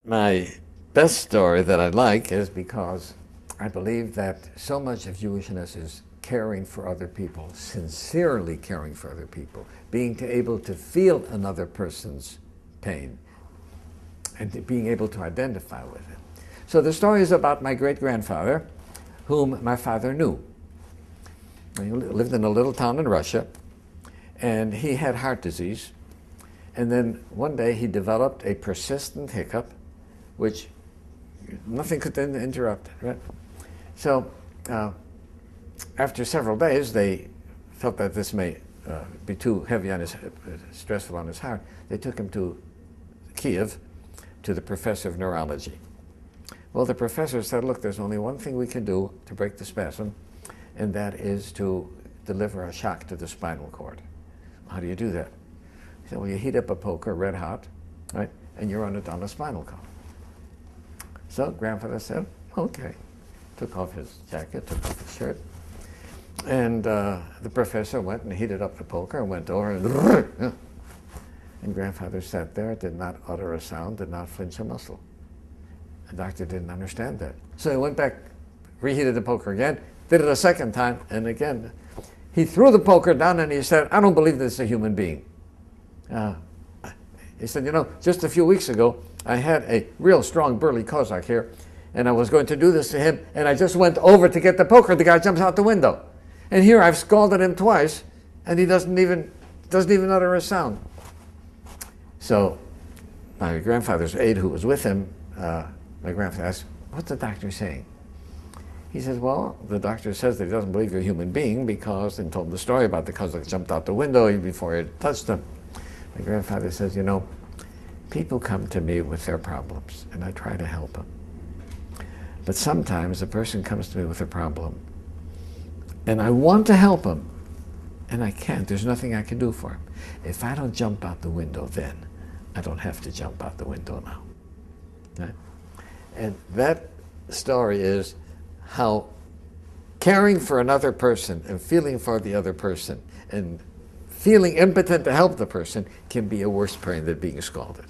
My best story that I like is because I believe that so much of Jewishness is caring for other people, sincerely caring for other people, being able to feel another person's pain and being able to identify with it. So the story is about my great-grandfather, whom my father knew. He lived in a little town in Russia, and he had heart disease. And then one day he developed a persistent hiccup, which nothing could then interrupt it, right? So after several days, they felt that this may be too heavy on his, stressful on his heart. They took him to Kiev, to the professor of neurology. Well, the professor said, look, there's only one thing we can do to break the spasm, and that is to deliver a shock to the spinal cord. How do you do that? He said, well, you heat up a poker, red hot, right, and you run it down the spinal column. So grandfather said, okay. Took off his jacket, took off his shirt, and the professor went and heated up the poker and went over and grandfather sat there, did not utter a sound, did not flinch a muscle. The doctor didn't understand that. So he went back, reheated the poker again, did it a second time, and again. He threw the poker down and he said, I don't believe this is a human being. He said, you know, just a few weeks ago, I had a real strong burly Cossack here, and I was going to do this to him, and I just went over to get the poker. The guy jumps out the window. And here I've scalded him twice, and he doesn't even utter a sound. So my grandfather's aide who was with him, my grandfather asked, what's the doctor saying? He says, well, the doctor says that he doesn't believe you're a human being because, and told the story about the Cossack jumped out the window before he touched him. My grandfather says, you know, people come to me with their problems, and I try to help them. But sometimes a person comes to me with a problem, and I want to help him, and I can't. There's nothing I can do for him. If I don't jump out the window then, I don't have to jump out the window now. Right? And that story is how caring for another person and feeling for the other person and feeling impotent to help the person can be a worse pain than being scalded.